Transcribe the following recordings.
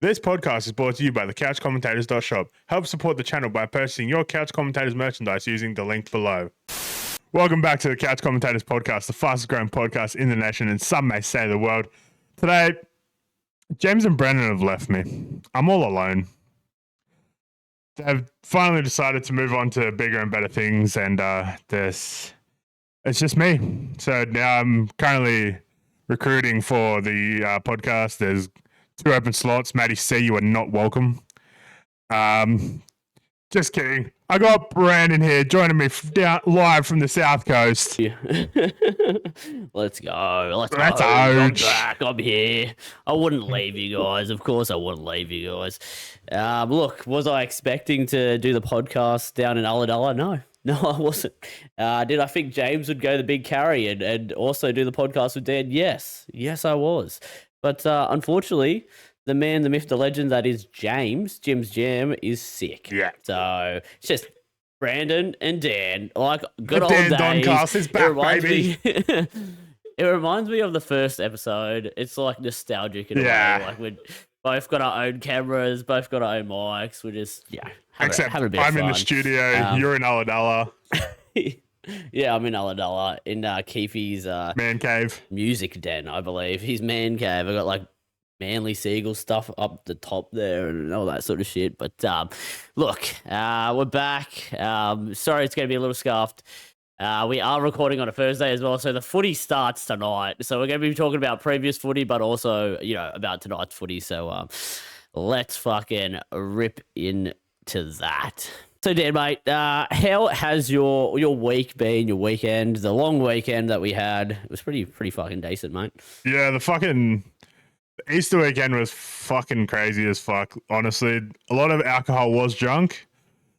This podcast is brought to you by the couchcommentators.shop. Help support the channel by purchasing your Couch Commentators merchandise using the link below. Welcome back to the Couch Commentators podcast, the fastest growing podcast in the nation and some may say the world. Today, James and Brendan have left me. I'm all alone. They've finally decided to move on to bigger and better things, and it's just me. So now I'm currently recruiting for the podcast. There's 2 open slots. Maddie C, you are not welcome. Just kidding. I got Brandon here joining me live from the South Coast. Yeah. Let's go. Let's go. I'm back. I'm here. I wouldn't leave you guys. Of course I wouldn't leave you guys. Look, was I expecting to do the podcast down in Ulladulla? No, I wasn't. Did I think James would go the big carry and also do the podcast with Dan? Yes, I was. But unfortunately, the man, the myth, the legend that is Jim's Jam is sick. Yeah. So it's just Brandon and Dan, like good old Dan days. Doncast is back, baby. It reminds me of the first episode. It's like nostalgic in a way. Like we both got our own cameras, both got our own mics. We're just Except having a bit of I'm fun. in the studio. You're in Ulladulla. Yeah, I'm in Ulladulla in Keefe's Man cave. music den, I believe. His man cave. I got like Manly Seagull stuff up the top there and all that sort of shit. But look, we're back. Sorry, it's going to be a little scuffed. We are recording on a Thursday as well, so the footy starts tonight. So we're going to be talking about previous footy, but also, about tonight's footy. So let's fucking rip into that. So, Dan, mate, how has your week been, your weekend, the long weekend that we had? It was pretty fucking decent, mate. Yeah, the fucking Easter weekend was fucking crazy as fuck, honestly. A lot of alcohol was drunk.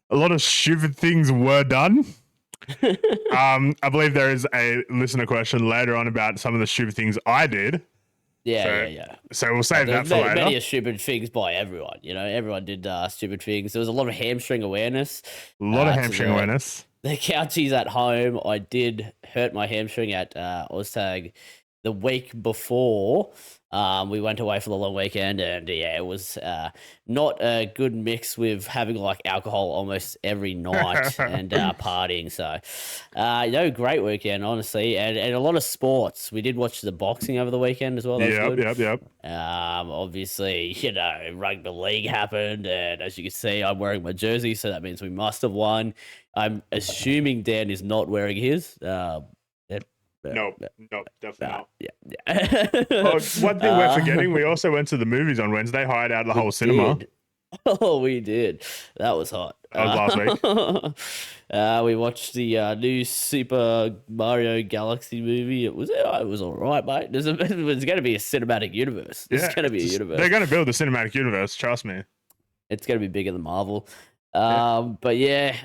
A lot of stupid things were done. I believe there is a listener question later on about some of the stupid things I did. Yeah. So we'll save that for later. Many stupid things by everyone. Everyone did stupid things. There was a lot of hamstring awareness. A lot of hamstring awareness. The couchies at home. I did hurt my hamstring at Oztag the week before. We went away for the long weekend, and it was not a good mix with having like alcohol almost every night and partying. So, great weekend, honestly, and a lot of sports. We did watch the boxing over the weekend as well. Yep. Obviously, rugby league happened, and as you can see, I'm wearing my jersey, so that means we must have won. I'm assuming Dan is not wearing his. Nope, definitely not. Yeah. One thing we're forgetting, we also went to the movies on Wednesday, hired out the whole cinema. Oh, we did. That was hot. That was last week. We watched the new Super Mario Galaxy movie. It was all right, mate. There's going to be a cinematic universe. There's going to be a universe. They're going to build the cinematic universe, trust me. It's going to be bigger than Marvel. But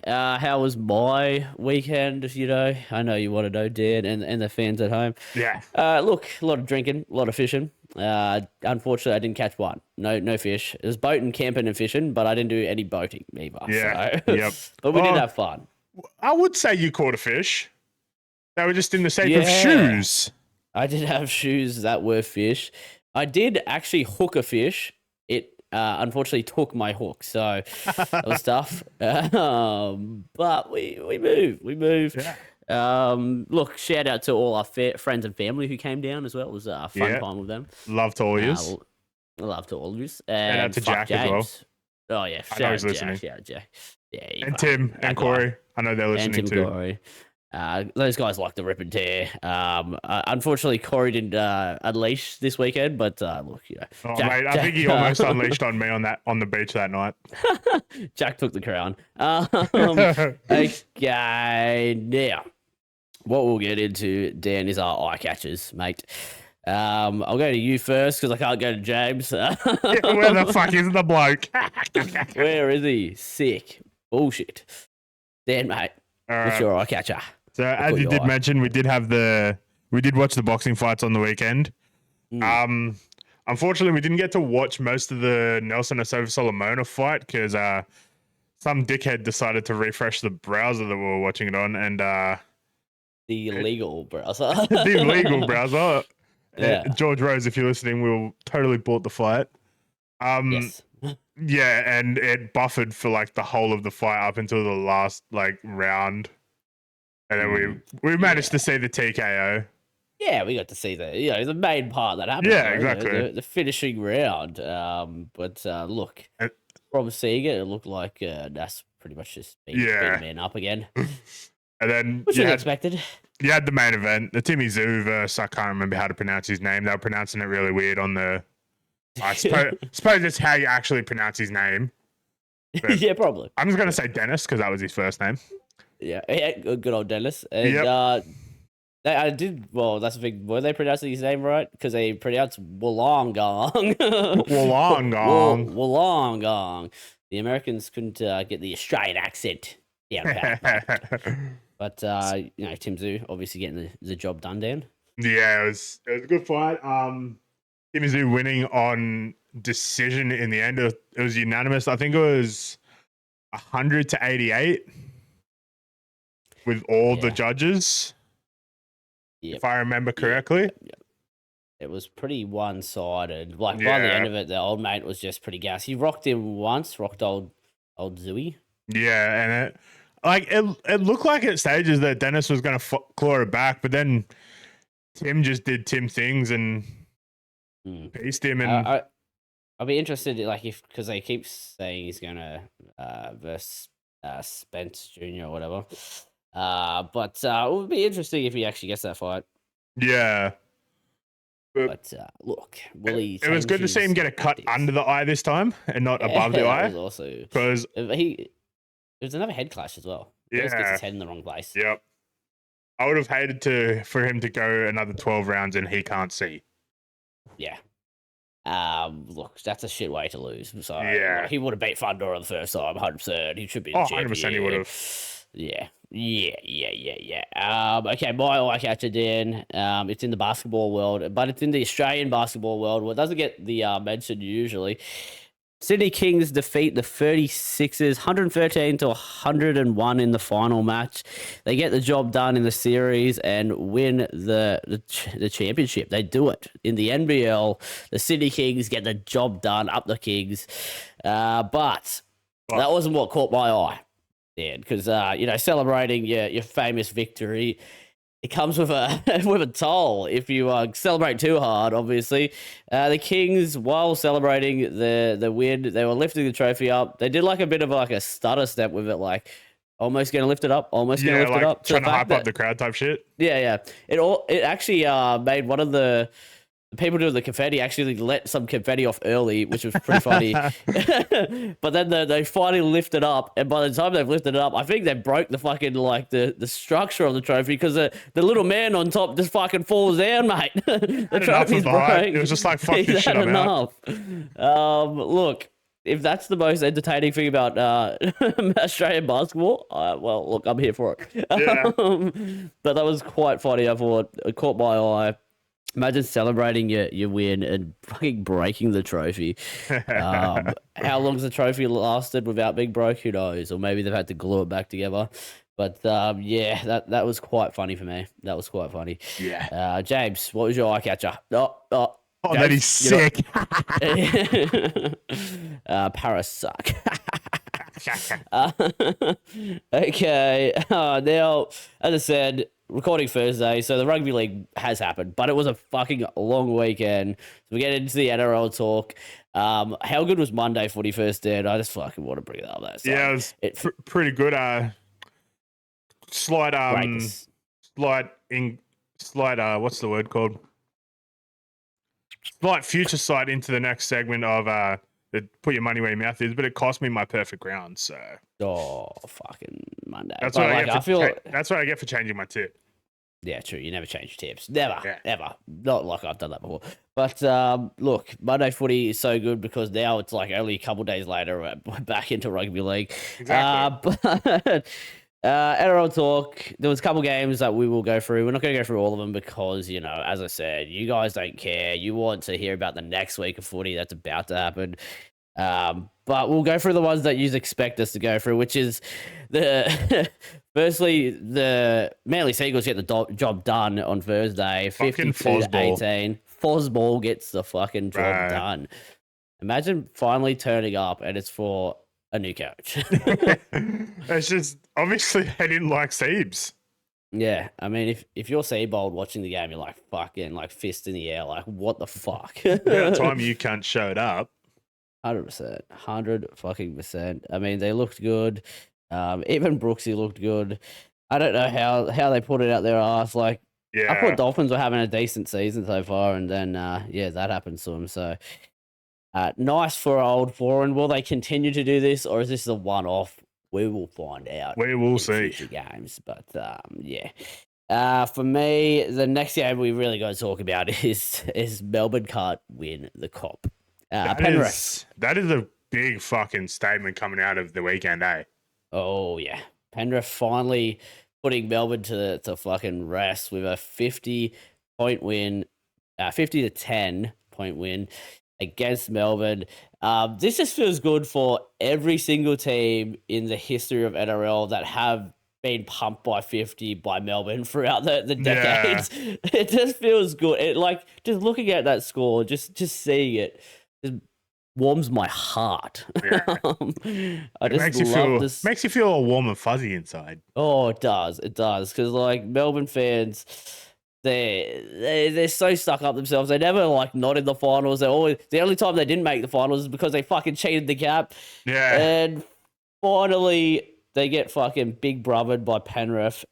how was my weekend? I know you want to know, Dan, and the fans at home. Yeah. Look, a lot of drinking, a lot of fishing. Unfortunately, I didn't catch one. No fish. It was boating, camping, and fishing, but I didn't do any boating either. Yeah. So. Yep. But we did have fun. I would say you caught a fish. They were just in the shape of shoes. I did have shoes that were fish. I did actually hook a fish. It unfortunately took my hook, so it was tough. But we moved. Yeah. Look, shout out to all our friends and family who came down as well. It was a fun time with them. Love to all you. Love to all of you. And out to Jack James. as well. Oh yeah, I know he's listening. Shout out Jack. Yeah, and Tim and Corey. I know they're listening and Tim too. Corey. Those guys like the rip and tear. Unfortunately, Corey didn't unleash this weekend, but look, Jack, mate, I think he almost unleashed on me on the beach that night. Jack took the crown. Okay, now what we'll get into, Dan, is our eye catchers, mate. I'll go to you first because I can't go to James. Where the fuck is the bloke? Where is he? Sick bullshit. Dan, mate, what's your eye catcher? So as you did mention, we did watch the boxing fights on the weekend. Unfortunately, we didn't get to watch most of the Nelson Asova Solomona fight because some dickhead decided to refresh the browser that we were watching it on, and the legal browser. The legal browser. Yeah. George Rose, if you're listening, we'll totally bought the fight. Yes. Yeah, and it buffered for like the whole of the fight up until the last like round, and then we managed to see the TKO. Yeah, we got to see the main part that happened. Yeah, exactly. The finishing round. But look, And, from seeing it, it looked like that's pretty much just beating man up again, and then which was expected. You had the main event, the Timmy Zoo versus, I can't remember how to pronounce his name. They were pronouncing it really weird on the. I suppose it's how you actually pronounce his name. Yeah, probably. I'm just gonna say Dennis because that was his first name. Yeah, good old Dennis. And I did well. That's the thing. Were they pronouncing his name right? Because they pronounced Wollongong. Wollongong. The Americans couldn't get the Australian accent down pat. But Tim Zoo obviously getting the job done, Dan. Yeah, it was a good fight. Tim Zoo winning on decision in the end. It was unanimous. I think it was 100-88 with all the judges. Yep. If I remember correctly. Yep. It was pretty one-sided. Like by the end of it, the old mate was just pretty gas. He rocked him once, rocked old Zooey. Yeah, and it looked like at stages that Dennis was going to claw it back, but then Tim just did Tim things and pieced him. And I'll be interested, like because they keep saying he's going to versus Spence Jr. or whatever. But it would be interesting if he actually gets that fight. Yeah. But look, Willie. It was good to see him get a cut under the eye this time and not above the eye. Was also because it was another head clash as well. He just gets his head in the wrong place. Yep. I would have hated for him to go another 12 rounds and he can't see. Yeah. Look, that's a shit way to lose. So he would have beat Fundora the first time, 100%. He should be the champion. 100% he would have. Yeah. Okay, my eye catcher, Dan. It's in the basketball world, but it's in the Australian basketball world. Well, it doesn't get the mention usually. Sydney Kings defeat the 36ers 113-101 in the final match. They get the job done in the series and win the championship. They do it. In the NBL, the Sydney Kings get the job done, up the Kings. But that wasn't what caught my eye, Dan, because celebrating your famous victory, it comes with a with a toll if you celebrate too hard, obviously. The Kings, while celebrating the win, they were lifting the trophy up. They did like a bit of like a stutter step with it, like almost going to lift it up, almost going to lift it up. Trying to hype up the crowd type shit. Yeah. It actually made one of the people doing the confetti actually let some confetti off early, which was pretty funny. But then they finally lifted up, and by the time they've lifted it up, I think they broke the fucking like the structure of the trophy because the little man on top just fucking falls down, mate. The trophy's broke. It was just like fuck this shit. I'm out. Look, if that's the most entertaining thing about Australian basketball, well, look, I'm here for it. Yeah. But that was quite funny. I thought it caught my eye. Imagine celebrating your win and fucking breaking the trophy. How long's the trophy lasted without being broke? Who knows? Or maybe they've had to glue it back together. But that was quite funny for me. That was quite funny. Yeah. James, what was your eye catcher? Oh, James, that is sick. Paris suck. Okay. Now, as I said, recording Thursday, so the rugby league has happened, but it was a fucking long weekend. So we get into the NRL talk. How good was Monday footy first, Dan? I just fucking want to bring it up there. So yeah, it was pretty good. Slight what's the word called? Slight future sight into the next segment of put your money where your mouth is, but it cost me my perfect round. So fucking Monday. That's what I get for changing my tip. Yeah, true. You never change tips. Never, ever. Not like I've done that before. But look, Monday footy is so good because now it's like only a couple of days later we're back into rugby league. Exactly. But NRL talk. There was a couple games that we will go through. We're not going to go through all of them because, as I said, you guys don't care. You want to hear about the next week of footy that's about to happen. But we'll go through the ones that you expect us to go through, which is firstly, the Manly Seagulls get the job done on Thursday, 52-18. Fosball gets the fucking job done. Imagine finally turning up and it's for a new coach. It's just obviously they didn't like Siebes. Yeah, I mean, if you're Seabold watching the game, you're like fucking like fist in the air, like what the fuck? About time you cunt showed up. 100%, 100% I mean, they looked good. Even Brooksy looked good. I don't know how they put it out their ass. Like, I thought Yeah. Dolphins were having a decent season so far, and then yeah, that happened to them. So nice for old foreign. Will they continue to do this, or is this a one-off? We will find out. We will in see. future games, but yeah. For me, the next game we really got to talk about is Melbourne can't win the Cop. Penrith. That is a big fucking statement coming out of the weekend, eh? Oh yeah, Penrith finally putting Melbourne to fucking rest with a 50-point win, 50-10 point win against Melbourne. This just feels good for every single team in the history of NRL that have been pumped by 50 by Melbourne throughout the decades. Yeah. It just feels good. It like just looking at that score, just seeing it, just warms my heart. Yeah. I just love this. Makes you feel all warm and fuzzy inside. Oh, it does. It does. Because like Melbourne fans, they're so stuck up themselves. They never like not in the finals. They're always the only time they didn't make the finals is because they fucking cheated the cap. Yeah. And finally they get fucking big brothered by Penrith.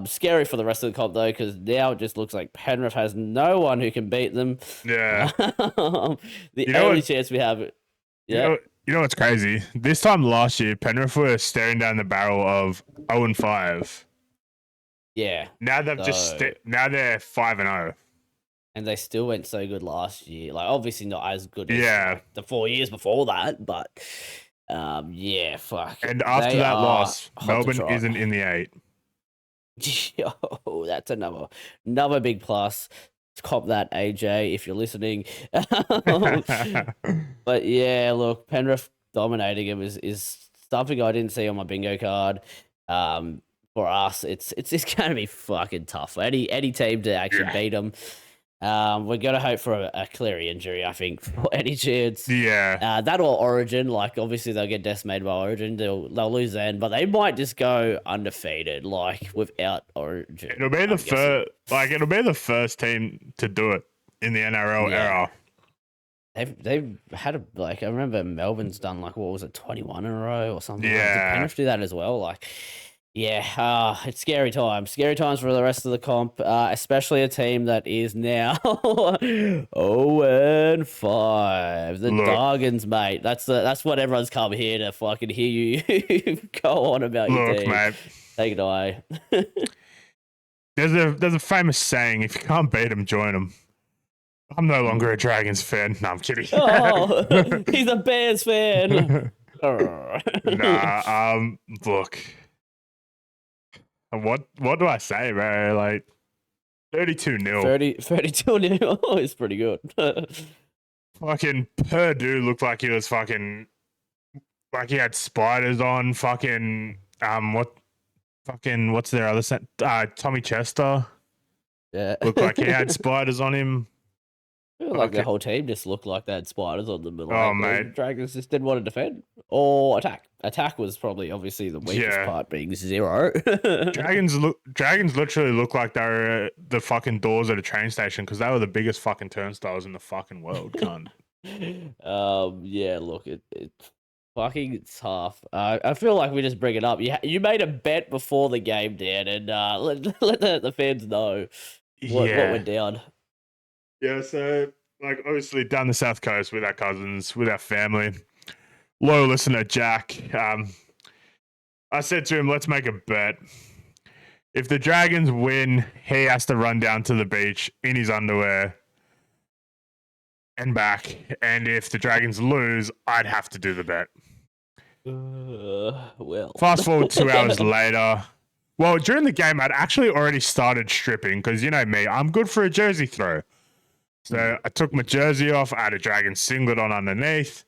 Scary for the rest of the comp though, because now it just looks like Penrith has no one who can beat them. Yeah. The only chance we have. Yeah. You know what's crazy? This time last year, Penrith were staring down the barrel of 0-5. Yeah. Now they've now they're 5-0. And they still went so good last year. Like obviously not as good as like, the 4 years before that, but yeah, fuck. And after that loss, Melbourne isn't in the 8. Yo, that's another big plus. Cop that, AJ, if you're listening. But yeah, look, Penrith dominating him is something I didn't see on my bingo card. For us, it's going to be fucking tough for any team to actually beat them. We're going to hope for a Cleary injury, I think, for any chance. Yeah. That or Origin. Like, obviously, they'll get decimated by Origin. They'll lose then, but they might just go undefeated, like, without Origin. It'll be the first team to do it in the NRL era. They've had I remember Melbourne's done, like, what was it, 21 in a row or something? Yeah. Did Penrith do that as well? Like... Yeah, it's scary times. Scary times for the rest of the comp, especially a team that is now 0-5. The Dargans, mate. That's what everyone's come here to fucking hear you go on about your team. Mate. Take it away. There's a famous saying: if you can't beat them, join them. I'm no longer a Dragons fan. No, I'm kidding. Oh, he's a Bears fan. Nah, look. What do I say, bro? Like 32-0. 32-0 is pretty good. Fucking Purdue looked like he was fucking like he had spiders on. Fucking what's their other set? Tommy Chester. Yeah. Looked like he had spiders on him. I feel like the whole team just looked like they had spiders on them. Like, mate. Dragons just didn't want to defend or attack. Attack was probably obviously the weakest part, being 0. Dragons literally look like they were the fucking doors at a train station because they were the biggest fucking turnstiles in the fucking world, cunt. Yeah, look, it's fucking tough. I feel like we just bring it up. You made a bet before the game, Dan, and let the fans know what went down. Yeah, so like obviously down the South Coast with our cousins, with our family. Loyal listener Jack, I said to him, let's make a bet. If the Dragons win, he has to run down to the beach in his underwear and back. And if the Dragons lose, I'd have to do the bet. Well. Fast forward 2 hours later. Well, during the game, I'd actually already started stripping because, you know me, I'm good for a jersey throw. So I took my jersey off. I had a Dragon singlet on underneath.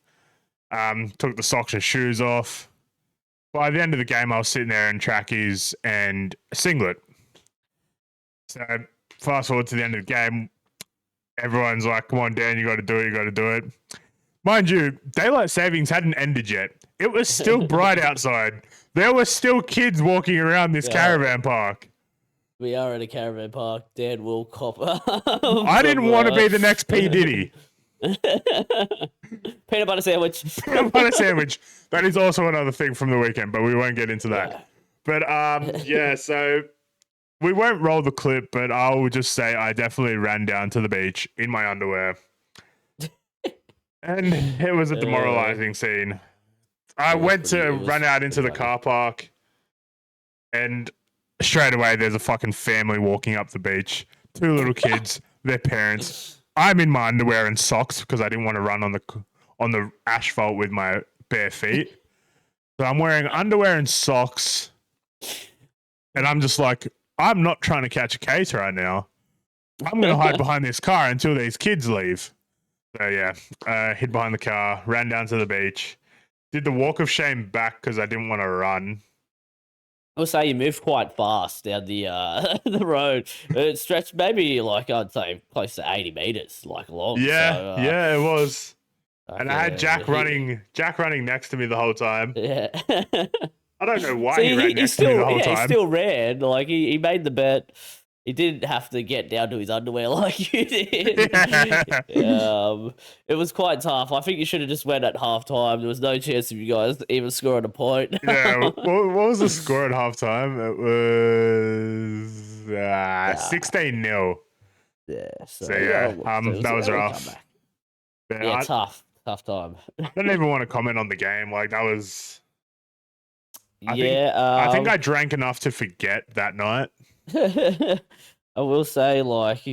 Took the socks and shoes off. By the end of the game, I was sitting there in trackies and a singlet. So fast forward to the end of the game, everyone's like, come on, Dan, you got to do it. Mind you, daylight savings hadn't ended yet. It was still bright outside. There were still kids walking around this caravan park. We are at a caravan park. Dan will cop. I didn't want to be the next P. Diddy. Peanut butter sandwich. Peanut butter sandwich. That is also another thing from the weekend, but we won't get into that. Yeah. But yeah, so we won't roll the clip, but I will just say I definitely ran down to the beach in my underwear. And it was a demoralizing scene. I went to run out into the car park, and straight away there's a fucking family walking up the beach. 2 little kids, their parents. I'm in my underwear and socks because I didn't want to run on the asphalt with my bare feet. So I'm wearing underwear and socks, and I'm just like, I'm not trying to catch a case right now. I'm going to hide behind this car until these kids leave. So yeah, hid behind the car, ran down to the beach, did the walk of shame back because I didn't want to run. I would say you moved quite fast down the the road. It stretched maybe like I'd say close to 80 meters, like long. Yeah, so, yeah, it was. And I had Jack running next to me the whole time. Yeah. I don't know why he ran next to me the whole time. He still ran. Like he made the bet. He didn't have to get down to his underwear like you did. It was quite tough. I think you should have just went at halftime. There was no chance of you guys even scoring a point. Yeah, what was the score at halftime? It was 16-0. Yeah. So yeah, that was rough. Yeah, tough time. I don't even want to comment on the game. Like that was. I think I drank enough to forget that night. I will say, like,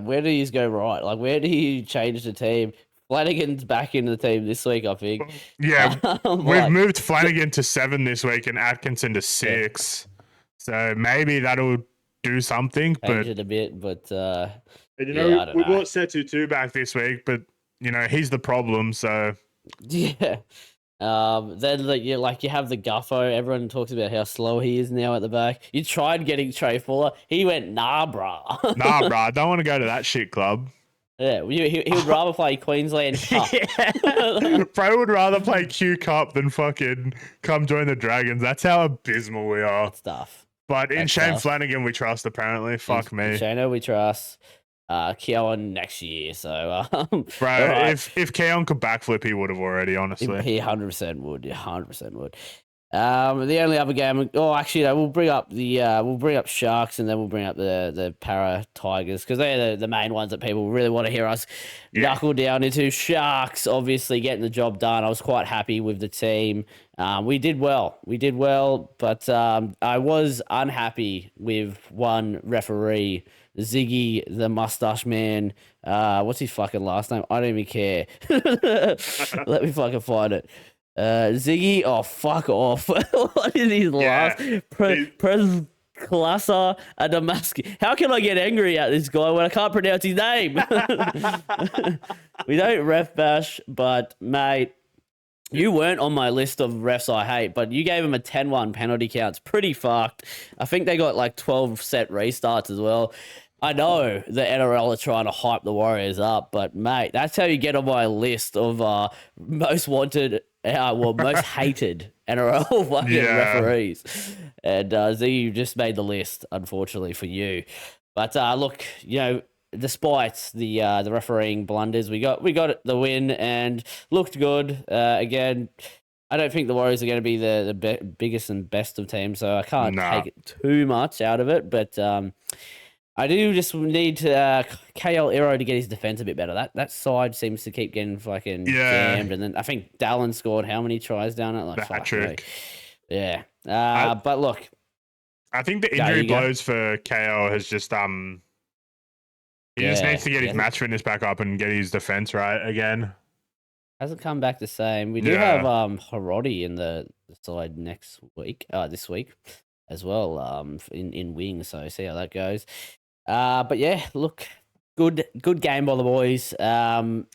where do you go right? Like, where do you change the team? Flanagan's back into the team this week, I think. Yeah, we've moved Flanagan to 7 this week and Atkinson to 6. So maybe that'll do something. Change it a bit, but we brought Setu 2 back this week, but he's the problem. So yeah. Then you have the Guffo. Everyone talks about how slow he is now at the back. You tried getting Trey Fuller. He went, nah, brah. Nah, brah. I don't want to go to that shit club. Yeah, he would rather play Queensland Cup. Bro would rather play Q Cup than fucking come join the Dragons. That's how abysmal we are. That's tough. But in Shane Flanagan, we trust, apparently. Fuck me. Shane, we trust. Keon next year, so bro, right. if Keon could backflip, he would have already. Honestly, he 100% would. 100% would. The only other game, we'll bring up Sharks, and then we'll bring up the Para Tigers because they're the main ones that people really want to hear us knuckle down into. Sharks obviously getting the job done. I was quite happy with the team. We did well, but I was unhappy with one referee. Ziggy, the mustache man. What's his fucking last name? I don't even care. Let me fucking find it. Ziggy, oh, fuck off. What is his last? Pres Klasa Adamaski. How can I get angry at this guy when I can't pronounce his name? We don't ref bash, but mate, you weren't on my list of refs I hate, but you gave him a 10-1 penalty count. It's pretty fucked. I think they got like 12 set restarts as well. I know the NRL are trying to hype the Warriors up, but mate, that's how you get on my list of most wanted, most hated NRL fucking referees. And Z, you just made the list, unfortunately for you. But look, despite the refereeing blunders, we got the win and looked good. Again, I don't think the Warriors are going to be the biggest and best of teams, so I can't take too much out of it. But I do just need KL Ero to get his defense a bit better. That side seems to keep getting fucking jammed. And then I think Dallin scored how many tries down it? Like Patrick. Yeah. But look, I think the injury blows for KL has just he just needs to get his match fitness back up and get his defense right again. Hasn't come back the same. We do have Harodi in the side this week as well, in wing. So see how that goes. But yeah, look, good game by the boys. What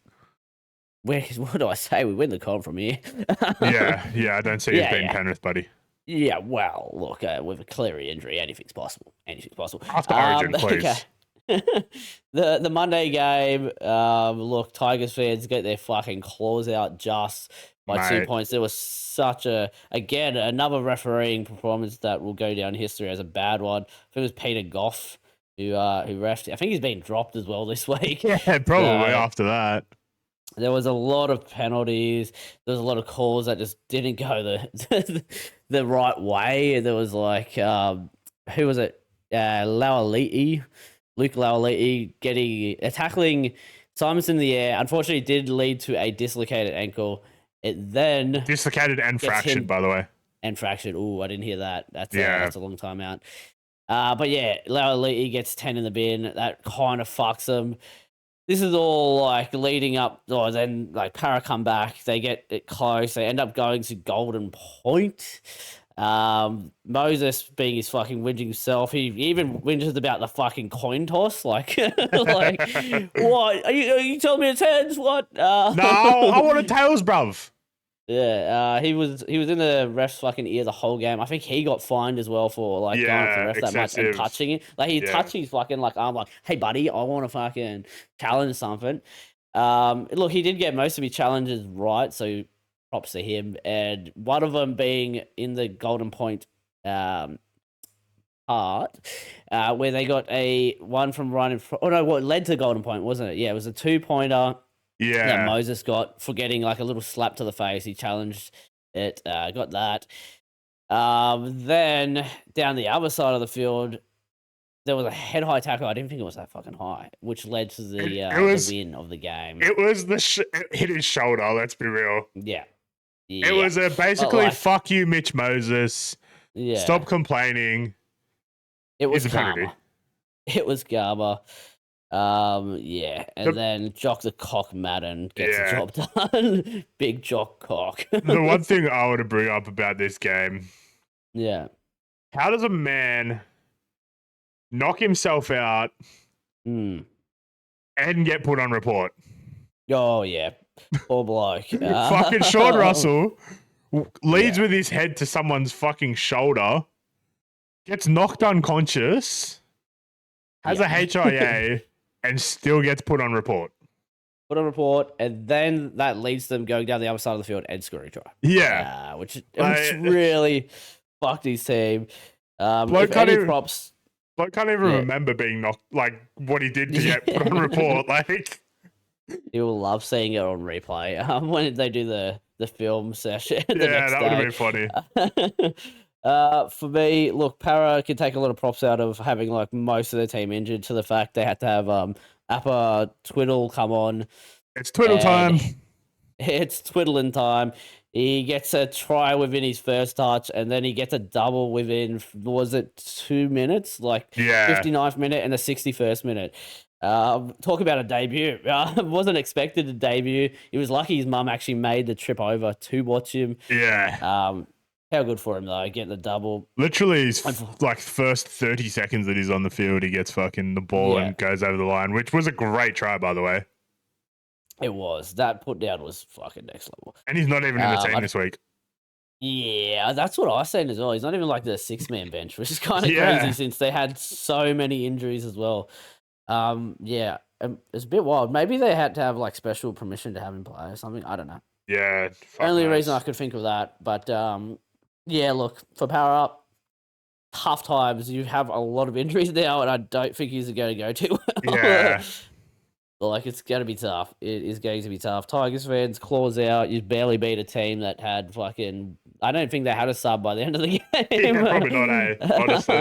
do I say? We win the comp from here. I don't see you being Penrith, buddy. Yeah, well, look, with a Cleary injury, anything's possible. After Origin, please. The Monday game, look, Tigers fans get their fucking claws out just by 2 Mate. points. There was such again, another refereeing performance that will go down in history as a bad one. I think it was Peter Goff who refed. I think he's been dropped as well this week. Yeah, probably So, after that. there was a lot of penalties. There was a lot of calls that just didn't go the right way. There was like, who was it? Luke Laualiti tackling Simons in the air. Unfortunately, it did lead to a dislocated ankle. It then Dislocated and fractured, by the way. And fractured. Oh, I didn't hear that. That's a long time out. But yeah, Laualiti gets 10 in the bin. That kind of fucks them. This is all like leading up, or then like Para come back, they get it close, they end up going to Golden Point. Moses being his fucking whinging self, he even whinges about the fucking coin toss, like, like what? Are you telling me it's heads? What? No, I want a tails, bruv. Yeah, he was in the ref's fucking ear the whole game. I think he got fined as well for like going up to the ref that much and touching it. Like he touched his fucking like arm, like, hey buddy, I want to fucking challenge something. Look, he did get most of his challenges right, so props to him. And one of them being in the Golden Point part, where they got a one from right in front. Oh no, what led to Golden Point, wasn't it? Yeah, it was a 2-pointer. Yeah. That Moses got for getting like a little slap to the face. He challenged it, got that. Then down the other side of the field, there was a head-high tackle. I didn't think it was that fucking high, which led to the win of the game. It was it hit his shoulder, let's be real. Yeah. It was basically, fuck you, Mitch Moses. Yeah. Stop complaining. It was karma. It was karma. And then Jock the Cock Madden gets the job done. Big Jock Cock. The one thing I want to bring up about this game. Yeah. How does a man knock himself out and get put on report? Oh, yeah. Poor bloke. Fucking Sean Russell leads with his head to someone's fucking shoulder, gets knocked unconscious, has a HIA, and still gets put on report. Put on report, and then that leads them going down the other side of the field and scoring a try. Yeah. Which really fucked his team. Bloke can't even Yeah. remember being knocked, like what he did to get put on report. Like, he will love seeing it on replay when they do the film session. That would have been funny. For me, look, Para can take a lot of props out of having like most of the team injured to the fact they had to have Appa Twiddle come on. It's Twiddle time. It's twiddling time. He gets a try within his first touch, and then he gets a double within, was it 2 minutes? Like 59th minute and the 61st minute. Talk about a debut. Wasn't expected to debut. He was lucky his mum actually made the trip over to watch him. Yeah. How good for him, though, getting the double. Literally, his like first 30 seconds that he's on the field, he gets fucking the ball and goes over the line, which was a great try, by the way. It was. That put down was fucking next level. And he's not even in the team this week. Yeah, that's what I seen as well. He's not even like the 6-man bench, which is kind of crazy since they had so many injuries as well. It's a bit wild. Maybe they had to have like special permission to have him play or something. I don't know. Yeah. Only reason I could think of that. But look, for Power Up, tough times. You have a lot of injuries now, and I don't think he's going to go too well. Yeah. Like, it's going to be tough. It is going to be tough. Tigers fans, claws out. You barely beat a team that had fucking... I don't think they had a sub by the end of the game. Yeah, probably not, honestly.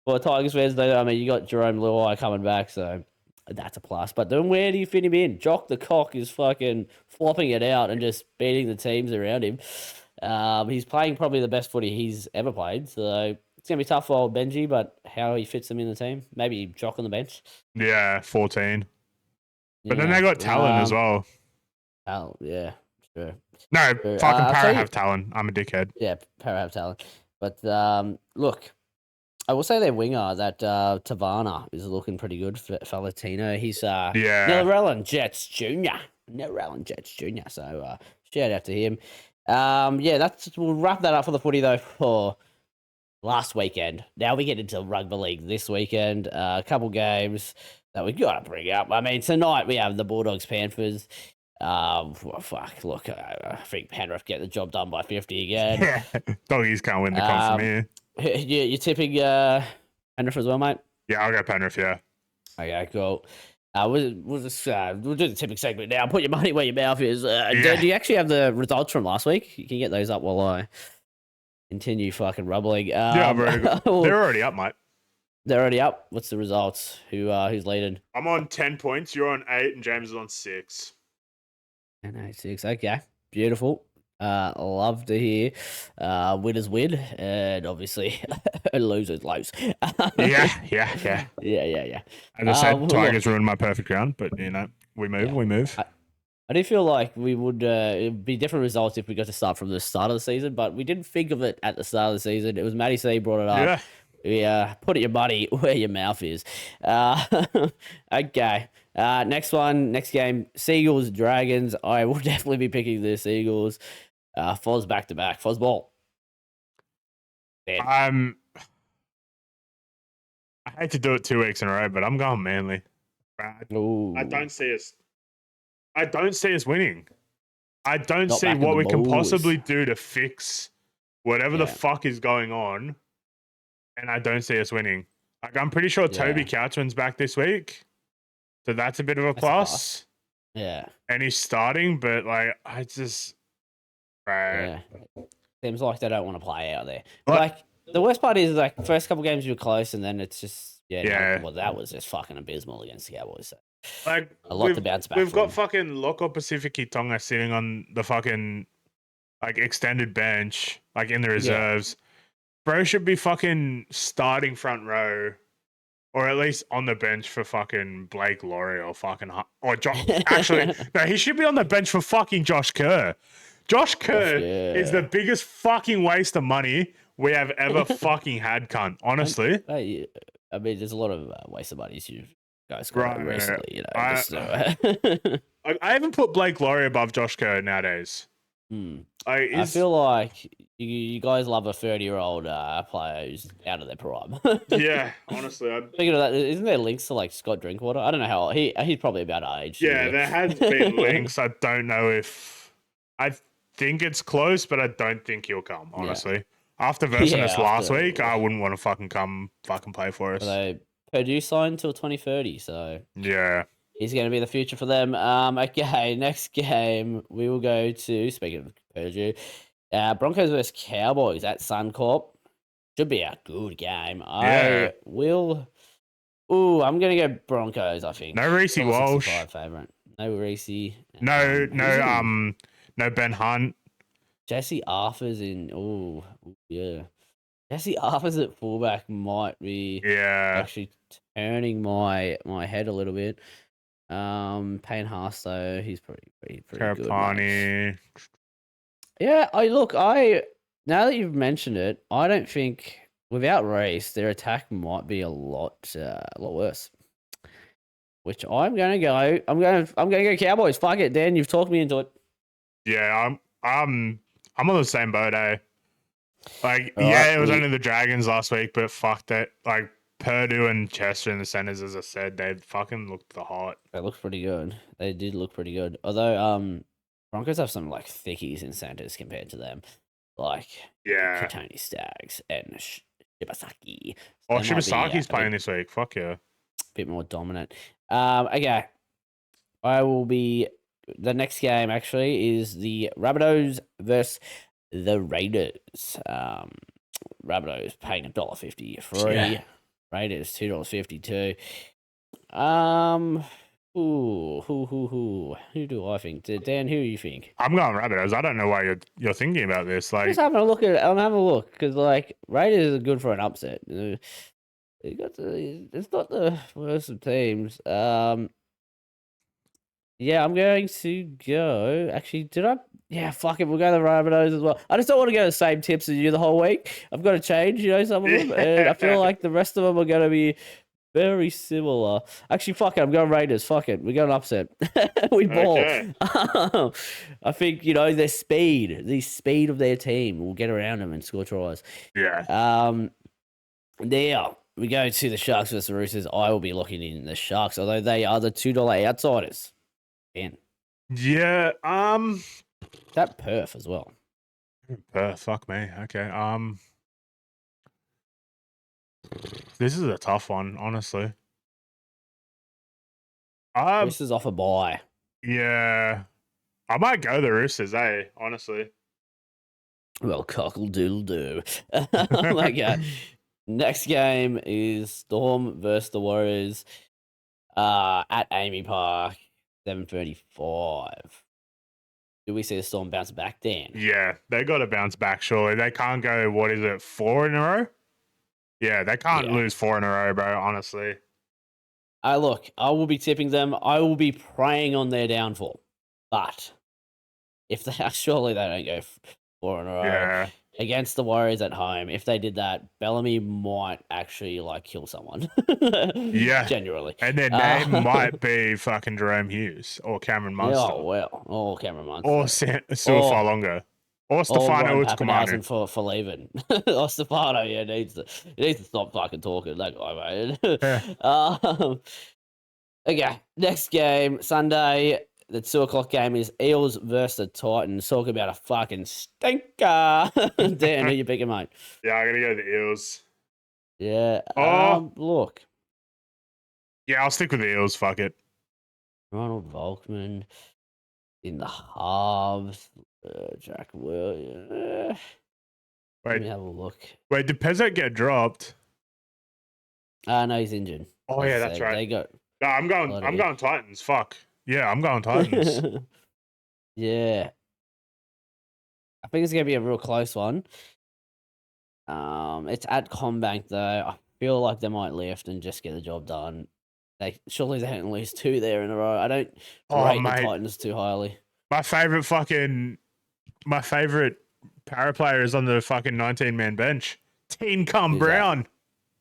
Well, Tigers fans, I mean, you got Jerome Luai coming back, so that's a plus. But then where do you fit him in? Jock the Cock is fucking flopping it out and just beating the teams around him. He's playing probably the best footy he's ever played, so it's going to be tough for old Benji, but how he fits them in the team, maybe Jock on the bench. Yeah, 14. But then they got Talon as well. Talon, yeah, sure. No, fucking Para have Talon. I'm a dickhead. Yeah, Para have Talon. But look, I will say their winger, that Tavana, is looking pretty good for Latino. He's Nrl Jets Jr. So shout out to him. We'll wrap that up for the footy though for last weekend. Now we get into rugby league this weekend. A couple games that we got to bring up. I mean, tonight we have the Bulldogs Panthers. Fuck, look, I think Penrith get the job done by 50 again. Yeah, doggies can't win the comp from here. You're tipping Penrith as well, mate? Yeah, I'll go Penrith, yeah. Okay, cool. We'll do the tipping segment now. Put your money where your mouth is. Dan, do you actually have the results from last week? You can get those up while I continue fucking rubbling. Yeah, they're already up, mate. They're already up. What's the results? Who's leading? I'm on 10 points. You're on 8, and James is on 6. 6. Okay, beautiful. Love to hear. Winners win, and obviously losers lose. Yeah. As I said, Tigers ruined my perfect round, but we move. I do feel like we would it'd be different results if we got to start from the start of the season, but we didn't think of it at the start of the season. It was Matty C brought it up. Yeah. Put your money where your mouth is. Okay. Next game, Seagulls, Dragons. I will definitely be picking the Seagulls. Foz back to back. Foz ball. I hate to do it 2 weeks in a row, but I'm going Manly. I don't see us winning. I don't see what we can possibly do to fix whatever the fuck is going on, and I don't see us winning. Like, I'm pretty sure Toby Couchman's back this week, so that's a bit of a plus. Yeah. And he's starting, but like, I just... Yeah. Seems like they don't want to play out there. Like, the worst part is, like, first couple games you were close, and then it's just... Well, that was just fucking abysmal against the Cowboys. So. Like, a lot to bounce back. We've got fucking Loko Pacifici Tonga sitting on the fucking like extended bench, like in the reserves. Bro should be fucking starting front row, or at least on the bench for fucking Blake Laurie or fucking actually no, he should be on the bench for fucking Josh Kerr. Josh Kerr is the biggest fucking waste of money we have ever fucking had, cunt. Honestly, I mean, there's a lot of waste of money you guys got recently, I haven't put Blake Laurie above Josh Kerr nowadays. I feel like you guys love a 30-year-old player who's out of their prime. Yeah, honestly. Speaking of that, isn't there links to like Scott Drinkwater? I don't know how old. He's probably about our age. Yeah, there has been links. I don't know if... I think it's close, but I don't think he'll come, honestly. Yeah. After versing us last week, I wouldn't want to fucking play for us. So Purdue signed till 2030, so... Yeah. He's going to be the future for them. Okay, next game, we will go to, speaking of Purdue, Broncos versus Cowboys at Suncorp. Should be a good game. I'm going to go Broncos, I think. No Reece Walsh. Favorite. No Reece. No Ben Hunt. Jesse Arthur's in. Jesse Arthur's at fullback might be actually turning my head a little bit. Payne Haas though, he's pretty good. Yeah, now that you've mentioned it, I don't think without Reece their attack might be a lot worse. Which I'm gonna go Cowboys. Fuck it, Dan. You've talked me into it. Yeah, I'm on the same boat, eh? Like, it was only the Dragons last week, but fuck that. Like, Purdue and Chester in the centers, as I said, they fucking looked the hot. They looked pretty good. They did look pretty good. Although, Broncos have some like thickies in centers compared to them, like Tony Staggs and Shibasaki. So Shibasaki's playing this week. Fuck yeah, bit more dominant. Okay, I will be. The next game actually is the Rabbitohs versus the Raiders. Rabbitohs paying $1.50 free. Yeah. Raiders $2.52. Who do I think? Dan, who do you think? I'm going Rabbitohs. I don't know why you're thinking about this. Like, I'm having a look because like Raiders are good for an upset. It's not the worst of teams. Yeah, I'm going to go. Actually, did I? Yeah, fuck it. We'll go the Rabbitohs as well. I just don't want to go the same tips as you the whole week. I've got to change, some of them. And I feel like the rest of them are going to be very similar. Actually, fuck it. I'm going Raiders. Fuck it. We're going upset. We ball. Okay. I think, their speed, the speed of their team will get around them and score tries. Yeah. Now, we go to the Sharks versus the Roosters. I will be looking in the Sharks, although they are the $2 outsiders. Man, Yeah. that Perth as well. Fuck me. Okay. This is a tough one, honestly. Roosters off a bye. Yeah. I might go the Roosters, honestly. Well, cockle-doodle-doo. Okay. Next game is Storm versus the Warriors at Amy Park, 7:35. Do we see the Storm bounce back then? Yeah, they got to bounce back, surely. They can't go, 4 in a row? Yeah, they can't lose 4 in a row, bro, honestly. Look, I will be tipping them. I will be preying on their downfall. But if they surely they don't go 4 in a row against the Warriors at home. If they did that, Bellamy might actually kill someone. Yeah, genuinely. And their name might be fucking Jerome Hughes or Cameron Munster. Oh well, or Cameron Munster, or Suafolonga, or Stefano Utskamanu for leaving. Or Stefano, needs to stop fucking talking. That guy, mate. Okay, next game Sunday. The 2:00 game is Eels versus the Titans. Talk about a fucking stinker. Dan, who you picking, mate? Yeah, I'm gonna go the Eels. Yeah. Look. Yeah, I'll stick with the Eels. Fuck it. Ronald Volkman in the halves. Jack Williams. Let me have a look. Wait, did Pezet get dropped? No, he's injured. Oh yeah, that's right. They got. No, I'm going Titans. Fuck. Yeah, I'm going Titans. Yeah. I think it's gonna be a real close one. It's at Combank though. I feel like they might lift and just get the job done. Surely they don't lose 2 there in a row. I don't rate the Titans too highly. My favorite para player is on the fucking 19-man bench. Teen Cum Brown.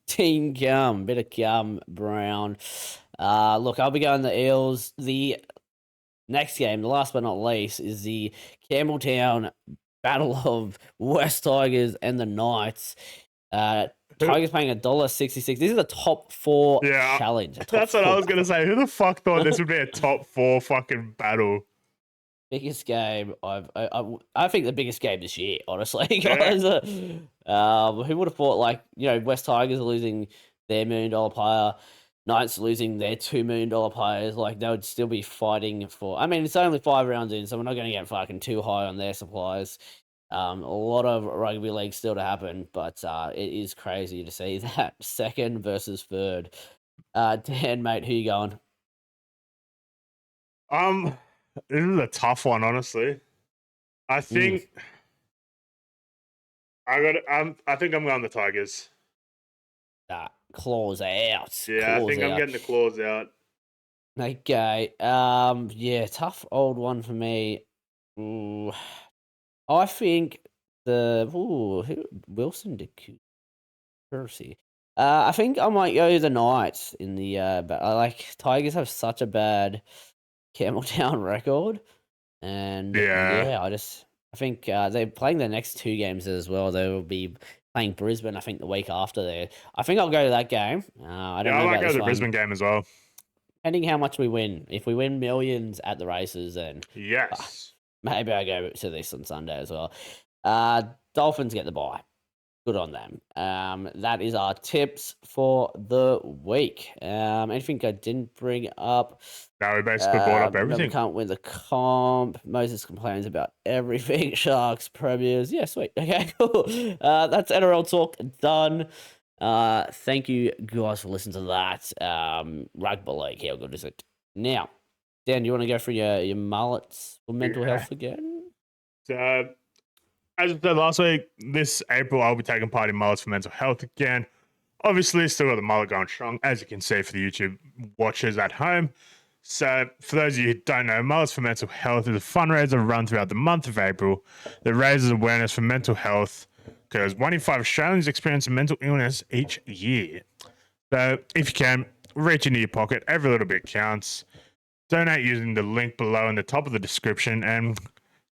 Teen Cum, bit of Cum Brown. Look, I'll be going the Eels. The next game, the last but not least, is the Campbelltown Battle of West Tigers and the Knights. Tigers paying $1.66. This is a top 4 challenge. That's what I was gonna say. Who the fuck thought this would be a top 4 fucking battle? Biggest game I think the biggest game this year, honestly. Yeah. Who would have thought West Tigers are losing their $1 million player, Knights losing their $2 million players, they would still be fighting for. I mean, it's only 5 rounds in, so we're not going to get fucking too high on their supplies. A lot of rugby league still to happen, but it is crazy to see that second versus third. Dan, mate, who you going? This is a tough one, honestly. I think I think I'm going the Tigers. Claws out. Yeah, I think I'm getting the claws out. Okay. Yeah, tough old one for me. I think Wilson Percy. I think I might go the Knights in the but I Tigers have such a bad Campbelltown record, and I think they're playing their next 2 games as well. They will be playing Brisbane, I think, the week after there. I think I'll go to that game. I might go to the Brisbane game as well. Depending how much we win. If we win millions at the races, then yes, maybe I go to this on Sunday as well. Dolphins get the bye. Good on them. That is our tips for the week. Anything I didn't bring up? No, we basically brought up everything. Can't win the comp. Moses complains about everything. Sharks, Premiers. Yeah, sweet. Okay, cool. That's NRL talk done. Thank you guys for listening to that. Rugby league, how good is it? Now, Dan, you want to go for your mullets for mental health again? So, as I said last week, this April I'll be taking part in mullets for mental health again. Obviously, still got the mullet going strong, as you can see for the YouTube watchers at home. So, for those of you who don't know, Mullets for Mental Health is a fundraiser run throughout the month of April that raises awareness for mental health, because 1 in 5 Australians experience a mental illness each year. So, if you can, reach into your pocket. Every little bit counts. Donate using the link below in the top of the description and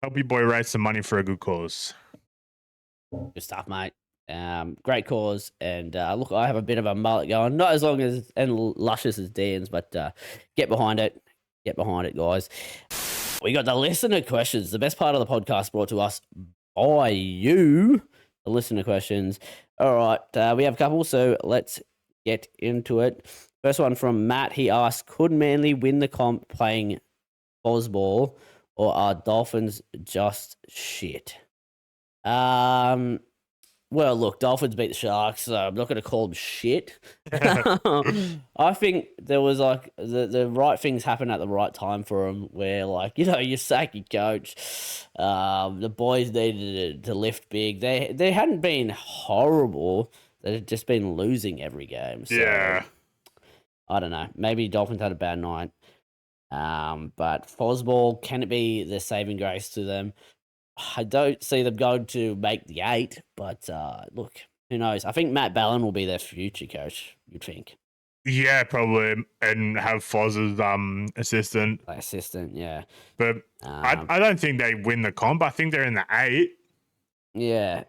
help your boy raise some money for a good cause. Good stuff, mate. Great cause. And look, I have a bit of a mullet going. Not as long as and luscious as Dan's, but get behind it. Get behind it, guys. We got the listener questions. The best part of the podcast brought to us by you. The listener questions. All right. We have a couple, so let's get into it. First one from Matt. He asked, could Manly win the comp playing Fosball, or are Dolphins just shit? Well, look, Dolphins beat the Sharks, so I'm not going to call them shit. I think there was like the right things happened at the right time for them, where like, you know, you sack your coach. The boys needed to lift big. They hadn't been horrible. They had just been losing every game. So, Yeah. I don't know. Maybe Dolphins had a bad night. But Fosball, can it be the saving grace to them? I don't see them going to make the 8, but look, who knows? I think Matt Ballin will be their future coach, you'd think. Yeah, probably. And have Foz as assistant. Assistant, yeah. But I don't think they win the comp. I think they're in the 8. Yeah.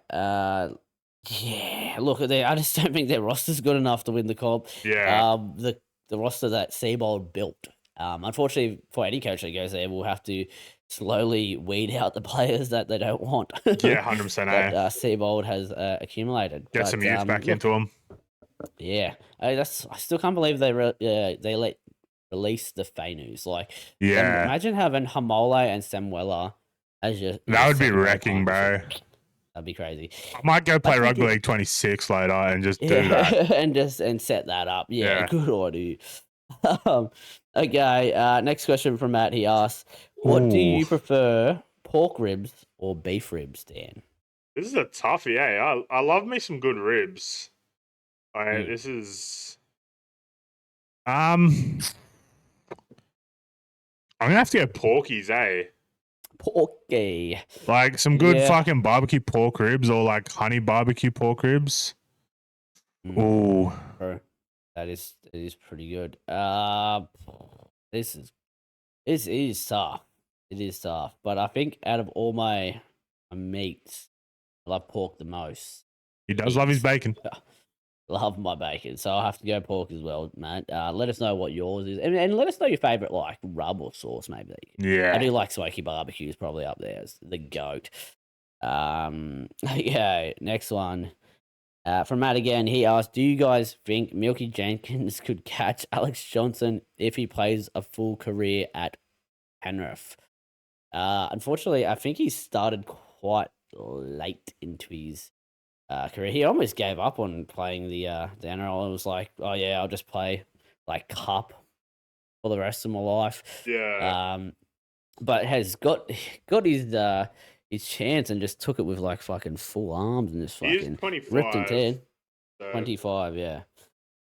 Yeah. Look, I just don't think their roster's good enough to win the comp. Yeah. The roster that Seabold built. Unfortunately, for any coach that goes there, we'll have to slowly weed out the players that they don't want. Yeah, 100%. that Seabold has accumulated. Get some youth back into them. Yeah, I still can't believe they released the Fainus. Like, Yeah. imagine having Hamole and Samuela as your. That would be wrecking, bro. That'd be crazy. I might go play Rugby League 26 later and just do that. and set that up. Yeah. Good idea. Okay, next question from Matt. He asks, what do you prefer, pork ribs or beef ribs, Dan? This is a toughie, eh? I love me some good ribs. This is... I'm gonna have to go porkies, eh? Porky. Like some good fucking barbecue pork ribs or like honey barbecue pork ribs. Ooh. That is pretty good. This is tough. It is tough. But I think out of all my meats, I love pork the most. He does love his bacon. Love my bacon. So I'll have to go pork as well, man. Let us know what yours is. And let us know your favorite like rub or sauce, maybe. Yeah. I do like smoky barbecue is probably up there as the goat. Yeah, next one. From Matt again, he asked, do you guys think Milky Jenkins could catch Alex Johnson if he plays a full career at Penrith? Unfortunately, I think he started quite late into his career. He almost gave up on playing the NRL and was like, oh yeah, I'll just play like cup for the rest of my life. Yeah. But has got his chance and just took it with like fucking full arms and just fucking ripped and teared. 25, yeah.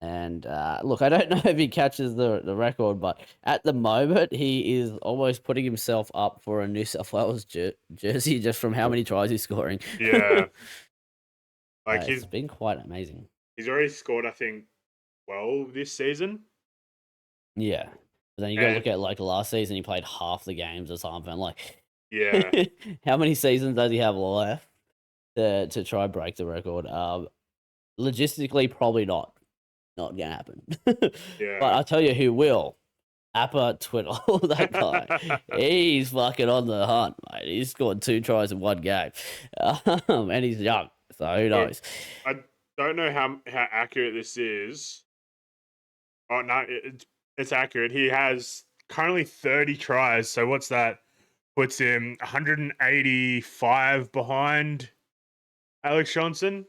And look, I don't know if he catches the record, but at the moment he is almost putting himself up for a New South Wales jersey just from how many tries he's scoring. Yeah. Like it's been quite amazing. He's already scored, I think, 12 this season. Yeah. But then you got to look at like last season, he played half the games or something. Like, yeah. How many seasons does he have left to try and break the record? Logistically, probably not going to happen. Yeah. But I'll tell you who will. Appa Twiddle, that guy. He's fucking on the hunt, mate. He's scored 2 tries in 1 game. And he's young, so who knows? I don't know how accurate this is. Oh, no, it's accurate. He has currently 30 tries, so what's that? Puts him 185 behind Alex Johnson.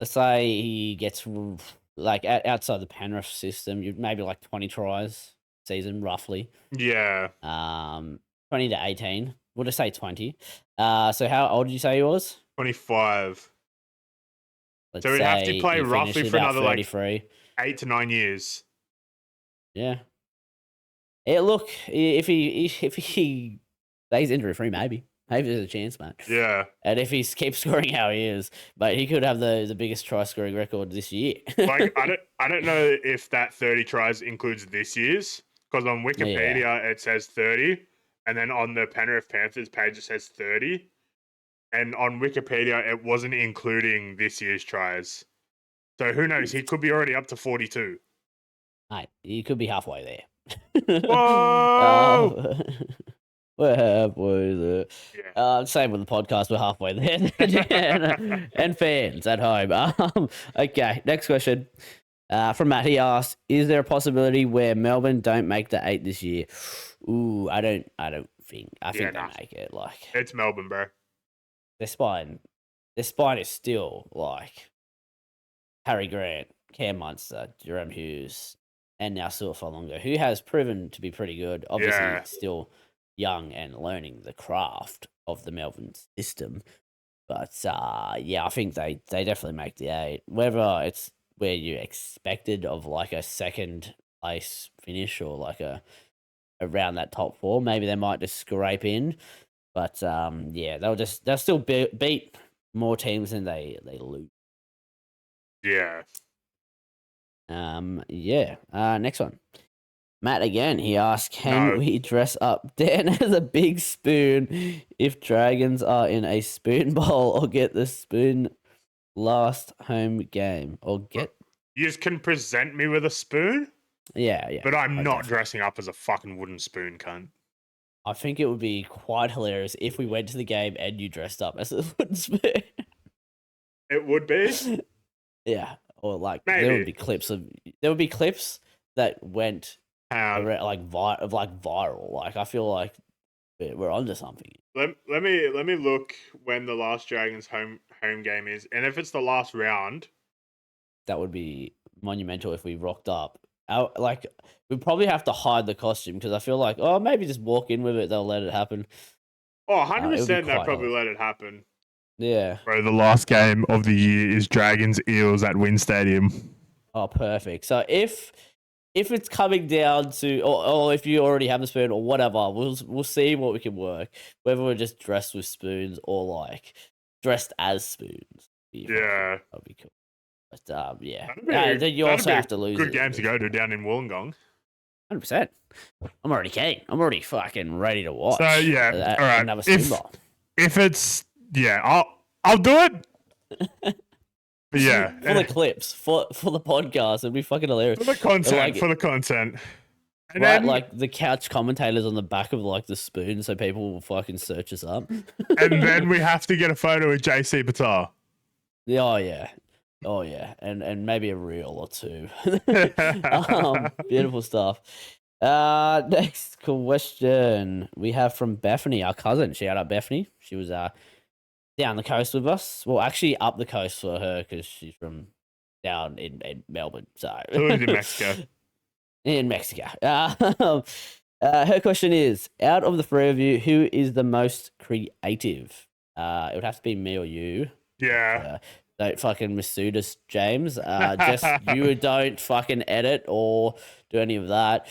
Let's say he gets like outside the Penrith system, you maybe like 20 tries season roughly. Yeah. 20 to 18. We'll just say 20. So how old did you say he was? 25. So he'd have to play roughly for another 33. Like 8 to 9 years. Yeah. Yeah. Look, if he stays injury free, maybe. Maybe there's a chance, mate. Yeah. And if he keeps scoring how he is, but he could have the biggest try scoring record this year. Like I don't know if that 30 tries includes this year's, because on Wikipedia it says 30, and then on the Penrith Panthers page it says 30, and on Wikipedia it wasn't including this year's tries. So who knows? He could be already up to 42. Mate, you could be halfway there. Whoa! We're halfway there. Yeah. Same with the podcast. We're halfway there. and fans at home. Okay, next question. From Matt, he asked, "Is there a possibility where Melbourne don't make the 8 this year?" Ooh, I don't think. I think they make it. Like, it's Melbourne, bro. their spine is still like Harry Grant, Cam Munster, Jerome Hughes, and now Suafolonga, who has proven to be pretty good. Obviously, still young and learning the craft of the Melbourne system. But I think they definitely make the 8. Whether it's where you expected of like a second place finish or like around that top 4, maybe they might just scrape in. But they'll still beat more teams than they lose. Yeah. Next one. Matt again, he asked, can we dress up Dan as a big spoon if Dragons are in a spoon bowl, or get the spoon last home game? You just can present me with a spoon? Yeah. But I'm not dressing up as a fucking wooden spoon, cunt. I think it would be quite hilarious if we went to the game and you dressed up as a wooden spoon. It would be? Yeah. Or like maybe. there would be clips that went viral. Like, I feel like we're onto something. Let me look when the last Dragons home game is, and if it's the last round, that would be monumental if we rocked up. We'd probably have to hide the costume, because I feel like, maybe just walk in with it, they'll let it happen. 100% they'll probably let it happen. Yeah. Bro, the last game of the year is Dragons Eels at Wynn Stadium. Oh, perfect. So if it's coming down to, or if you already have the spoon or whatever, we'll see what we can work. Whether we're just dressed with spoons or like dressed as spoons. Yeah, that'd be cool. But then you also have to lose. Good game to go to down in Wollongong. 100%. I'm already keen. I'm already fucking ready to watch. So yeah, all right. Another spoon bowl. If it's I'll do it. But yeah, for the clips, for the podcast, it'd be fucking hilarious. For the content, for the content. And right, then, like the couch commentators on the back of like the spoon, so people will fucking search us up. And then we have to get a photo of JC Patar. Oh yeah, and maybe a reel or two. Beautiful stuff. Next question we have from Bethany, our cousin. Shout out Bethany. She was down the coast with us. Well, actually up the coast for her, because she's from down in Melbourne. So in Mexico. In Mexico. Her question is, out of the 3 of you, who is the most creative? It would have to be me or you. Yeah. Don't fucking missuit us, James. Just you don't fucking edit or do any of that.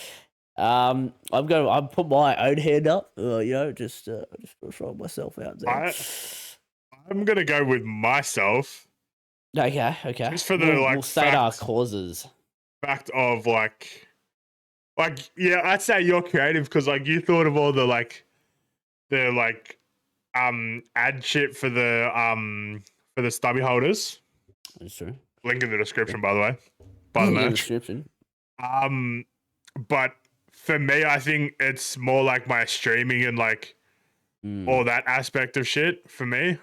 I'll put my own hand up. Just throw myself out there. I'm gonna go with myself. Okay. Just for the we'll state our causes. Fact of I'd say you're creative because you thought of all the ad shit for the stubby holders. That's true. Link in the description, by the way. By the merch. Description. But for me, I think it's more like my streaming and all that aspect of shit for me.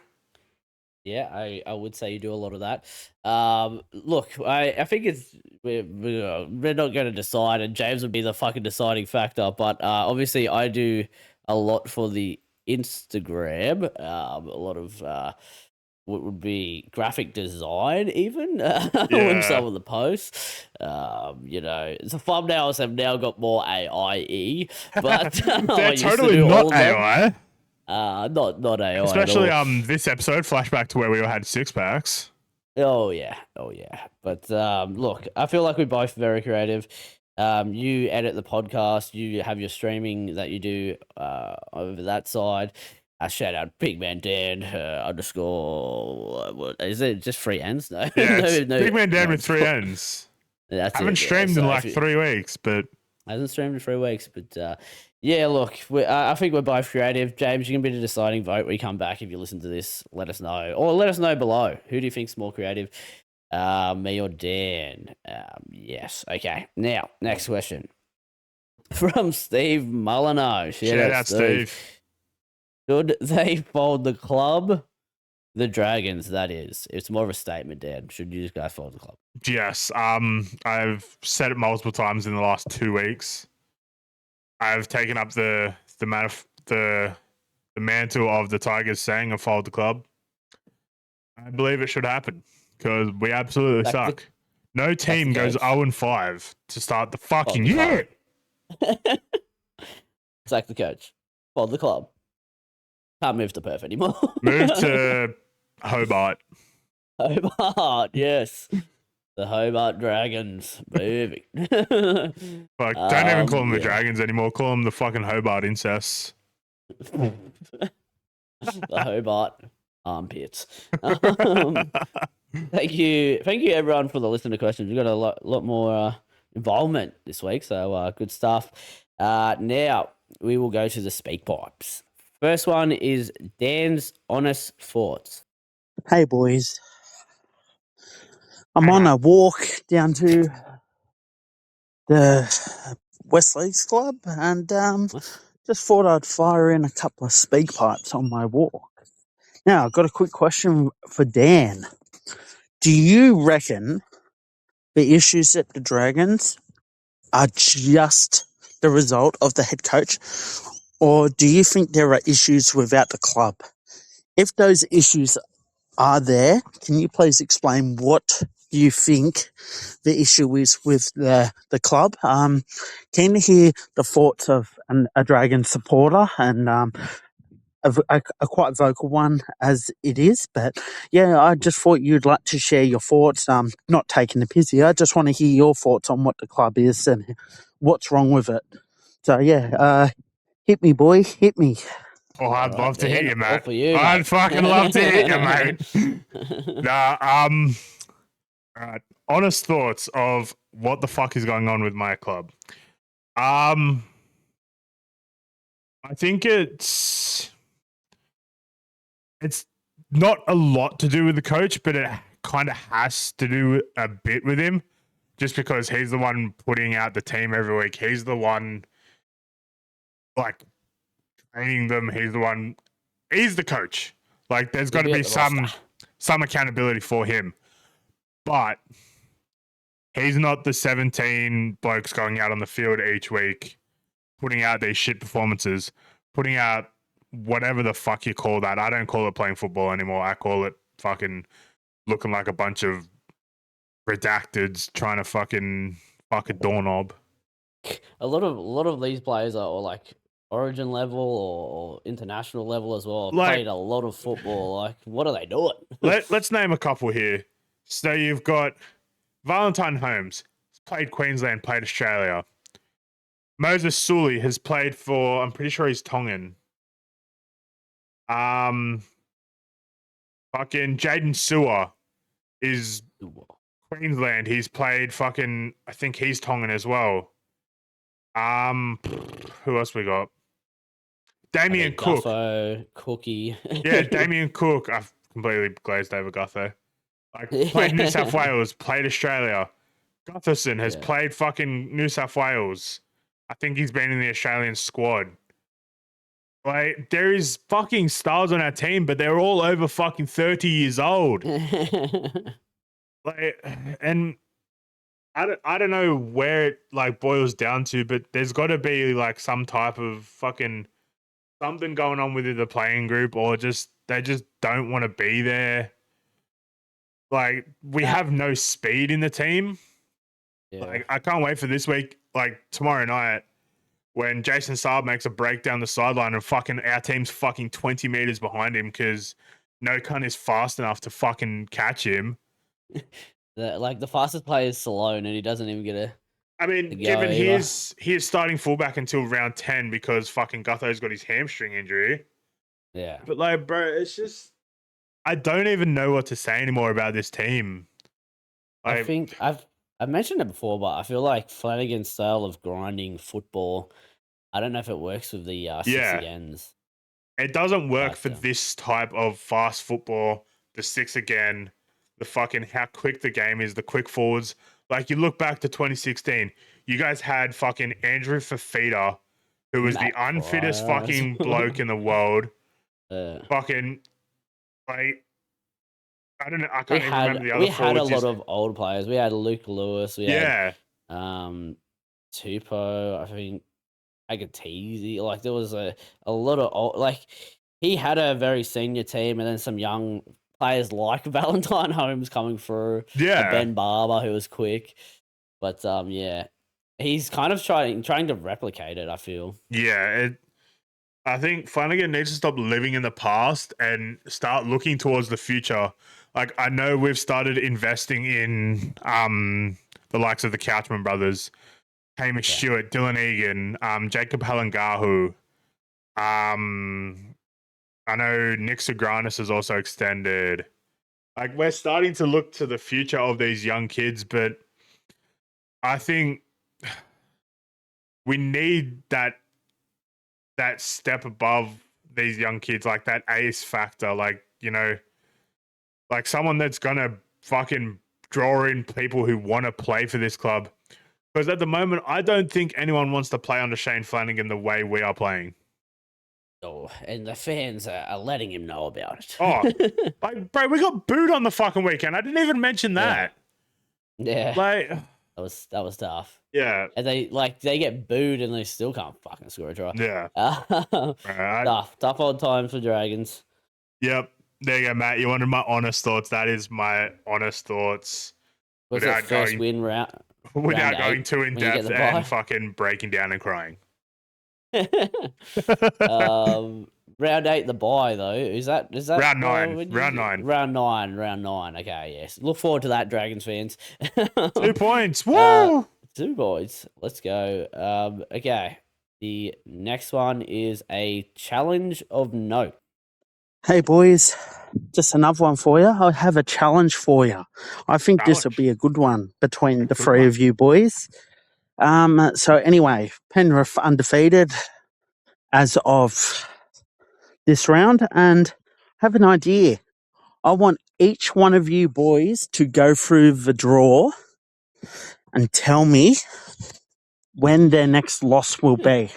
Yeah, I would say you do a lot of that. Look, I think we're not going to decide, and James would be the fucking deciding factor. But obviously, I do a lot for the Instagram. A lot of what would be graphic design, even on some of the posts. The thumbnails have now got more AI, but they're totally not AI. Not AI. Especially this episode, flashback to where we all had 6-packs. Oh yeah. But look, I feel like we're both very creative. You edit the podcast, you have your streaming that you do over that side. Shout out Big Man Dan underscore. What is it? Just 3 N's? No, Yeah, it's no, Big Man Dan no. with 3 N's. That's Haven't it. Yeah. streamed So in if like 3 weeks, but hasn't streamed in 3 weeks, but yeah, look, I think we're both creative. James, you can be the deciding vote when you come back. If you listen to this, let us know, or let us know below. Who do you think's more creative, me or Dan? Yes. Okay. Now, next question from Steve Molyneux. shout out Steve. Should they fold the club? The Dragons, that is. It's more of a statement, Dan. Should you guys fold the club? Yes. I've said it multiple times in the last 2 weeks. I've taken up the mantle of the Tigers saying of fold the club. I believe it should happen because we absolutely suck. No team goes 0-5 to start the fucking year. Sack the coach. Fold the club. Can't move to Perth anymore. Move to Hobart. Hobart, yes. The Hobart Dragons. Moving. Fuck, don't even call them the Dragons anymore. Call them the fucking Hobart incest. The Hobart armpits. Thank you everyone for the listener questions. We got a lot more involvement this week, so good stuff. Now we will go to the speak pipes. First one is Dan's honest thoughts. Hey boys, I'm on a walk down to the West Lakes Club and just thought I'd fire in a couple of speak pipes on my walk. Now, I've got a quick question for Dan. Do you reckon the issues at the Dragons are just the result of the head coach, or do you think there are issues without the club? If those issues are there, can you please explain what you think the issue is with the club? Keen to hear the thoughts of a Dragon supporter and a quite vocal one as it is. But yeah, I just thought you'd like to share your thoughts. Not taking the piss here. I just want to hear your thoughts on what the club is and what's wrong with it. So yeah, hit me, boy, hit me. Oh, I'd love to hit you, mate. I'd fucking love to hit you, mate. Alright. Honest thoughts of what the fuck is going on with my club. I think it's not a lot to do with the coach, but it kind of has to do a bit with him, just because he's the one putting out the team every week. He's the one like training them. He's the coach. Like, there's got to be some accountability for him. But he's not the 17 blokes going out on the field each week, putting out these shit performances, putting out whatever the fuck you call that. I don't call it playing football anymore. I call it fucking looking like a bunch of redacteds trying to fucking fuck a doorknob. A lot of these players are like Origin level or international level as well. Like, played a lot of football. Like, what are they doing? Let's name a couple here. So you've got Valentine Holmes, played Queensland, played Australia. Moses Sully has played for, I'm pretty sure he's Tongan. Fucking Jaden Sewer is Queensland. He's played fucking, I think he's Tongan as well. Who else we got? Damien Cook. Guffo, Cookie. Yeah, Damien Cook. I've completely glazed over Guffo. Like, played New South Wales, played Australia. Gutherson has played fucking New South Wales. I think he's been in the Australian squad. Like, there is fucking stars on our team, but they're all over fucking 30 years old. Like, and I don't know where it like boils down to, but there's got to be like some type of fucking something going on within the playing group, or just they just don't want to be there. Like, we have no speed in the team. Yeah. Like, I can't wait for this week, like tomorrow night, when Jason Saab makes a break down the sideline and fucking our team's fucking 20 meters behind him because no cunt is fast enough to fucking catch him. Like, the fastest player is Salone and he doesn't even get a... I mean, given he is starting fullback until round 10 because fucking Gutho's got his hamstring injury. Yeah. But like, bro, it's just I don't even know what to say anymore about this team. I Like, think I've mentioned it before, but I feel like Flanagan's style of grinding football, I don't know if it works with the six yeah, agains. it doesn't work for But this type of fast football. The six again, the fucking how quick the game is, the quick forwards. Like you look back to 2016, you guys had fucking Andrew Fafita, who was the Matt unfittest Pryor as fucking bloke well. in the world. Uh, Fucking like I don't know. I can't even remember the we other had a forwards. lot of old players. We had Luke Lewis. We had Yeah, Tupou. I think Agatese. Like there was a lot of old, like he had a very senior team, and then some young players like Valentine Holmes coming through. A yeah, Ben Barber who was quick, but yeah, he's kind of trying to replicate it. I feel. yeah. I think Flanagan needs to stop living in the past and start looking towards the future. Like I know we've started investing in the likes of the Couchman brothers, Hamish Yeah. Stewart, Dylan Egan, Jacob Halangahu. I know Nick Sagranis has also extended. Like we're starting to look to the future of these young kids, but I think we need that step above these young kids, like that ace factor, like, you know, like someone that's gonna fucking draw in people who want to play for this club. Because at the moment, I don't think anyone wants to play under Shane Flanagan the way we are playing. Oh, and the fans are letting him know about Oh, it. like, bro, we got booed on the fucking weekend. I didn't even mention Yeah. that. Yeah, Like, that was tough. yeah, And they get booed and they still can't fucking score a try. yeah. Tough old times for Dragons. Yep. There you go, Matt. You wanted my honest thoughts. That is my honest thoughts. Was it Without first going win round without going 8 too in when you get depth the and bye? fucking breaking down and crying. Round 8 the bye though. Is that Round 9. when Round 9. round 9. Okay, yes. Look forward to that, Dragons fans. 2 points. Uh, Woo! 2 boys. Let's go. Okay. The next one is a challenge of note. Hey, boys, just another one for you. I have a challenge for you. I think this will Challenge. be a good one between the Good three one. of you boys. So anyway, Penrith undefeated as of this round, and have an idea. I want each one of you boys to go through the draw and tell me when their next loss will be.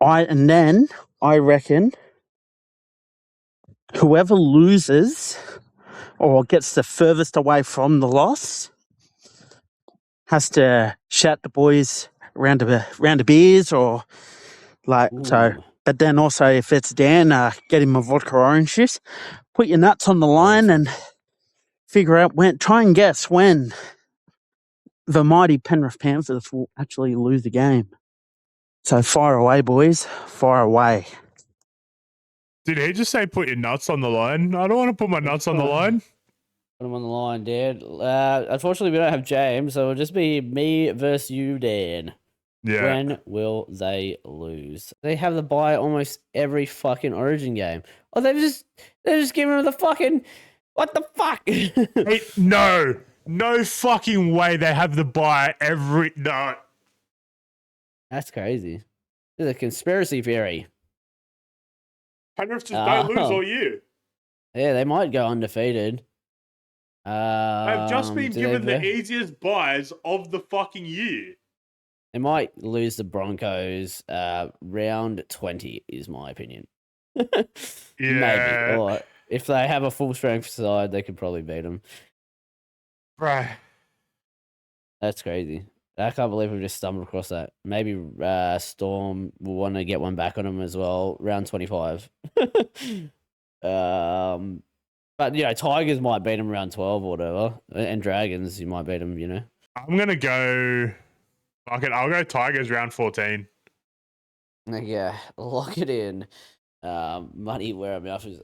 And then I reckon whoever loses or gets the furthest away from the loss has to shout the boys round of beers or like so. Ooh. But then also, if it's Dan, get him a vodka orange juice. Put your nuts on the line and figure out when. Try and guess when the mighty Penrith Panthers will actually lose the game. So fire away, boys. Fire away. Did he just say put your nuts on the line? I don't want to put my nuts on the line. Put him on the line, Dan. Unfortunately, we don't have James, so it'll just be me versus you, Dan. Yeah. When will they lose? They have the bye almost every fucking Origin game. Oh, they're just giving them the fucking what the fuck? Hey, no fucking way they have the bye every no. That's crazy. This is a conspiracy theory. Penrith just don't lose all year. Yeah, they might go undefeated. They've just been given the they easiest buys of the fucking year. lose the Broncos. Round 20 is my opinion. Yeah. Maybe. Or if they have a full strength side, they could probably beat them. Right. That's crazy. I can't believe we just stumbled across that. Maybe Storm will want to get one back on them as well. Round 25. But Tigers might beat them round 12 or whatever, and Dragons you might beat them. I'm gonna go. Fuck it. I'll go Tigers round 14. Yeah, lock it in. Money where our mouth is.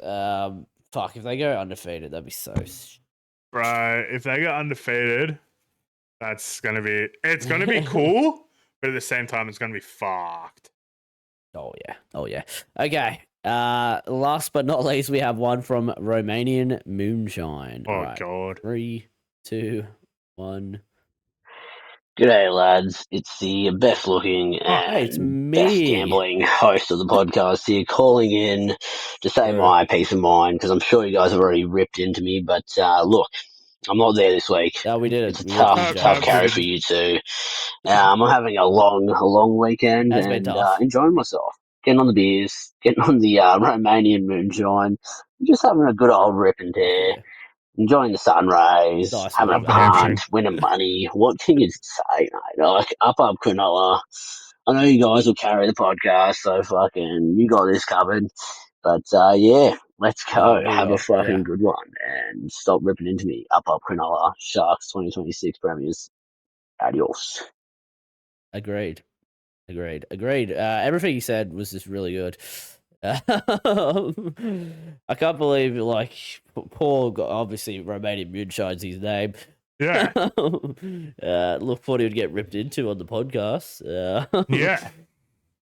Fuck, if they go undefeated, that'd be so. Right. If they get undefeated, it's gonna be cool, but at the same time, it's gonna be fucked. Oh yeah. Okay. Last but not least, we have one from Romanian Moonshine. Oh, All right, God. 3, 2, 1. G'day, lads. It's the best looking Hey, it's and best me. gambling host of the podcast here, calling in to say my peace of mind, because I'm sure you guys have already ripped into me. But look, I'm not there this week. Oh, we did it. It's a We ripped tough, into tough James. carry for you two. I'm having a long weekend Has been and tough. enjoying myself. Getting on the beers, getting on the Romanian moonshine, just having a good old rip and tear. Yeah. Enjoying the sun rays, Nice having a work, the hamstring. punt, winning money. What can you say, mate? Like, up Cronulla. I know you guys will carry the podcast, so fucking, you got this covered. But, yeah, let's go. We Have a will. fucking Yeah. good one. And stop ripping into me. Up Cronulla. Sharks 2026 Premiers. Adios. Agreed. Everything he said was just really good. I can't believe, like, Paul, obviously, Romanian Moonshine's his name. Yeah. Look what he would get ripped into on the podcast. Yeah.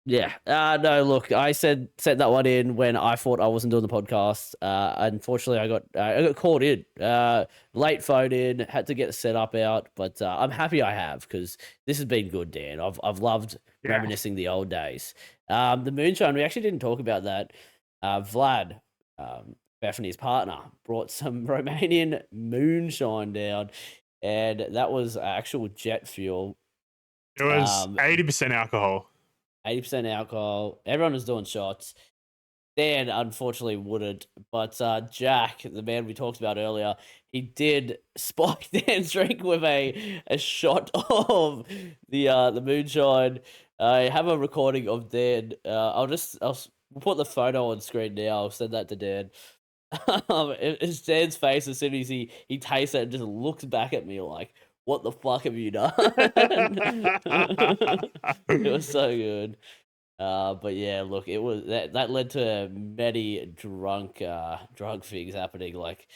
Yeah. No, look, I sent that one in when I thought I wasn't doing the podcast. Unfortunately, I got called in. Late phone in, had to get the setup out, but I'm happy I have, because this has been good, Dan. I've loved reminiscing the old days. The moonshine, we actually didn't talk about that. Vlad, Bethany's partner, brought some Romanian moonshine down, and that was actual jet fuel. It was 80% alcohol. 80% alcohol. Everyone was doing shots. Dan, unfortunately, wouldn't. But Jack, the man we talked about earlier, he did spike Dan's drink with a shot of the moonshine. I have a recording of Dan. I'll put the photo on screen now. I'll send that to Dan. It's Dan's face as soon as he tastes it and just looks back at me like, what the fuck have you done? It was so good. But yeah, look, it was that led to many drunk things happening. Like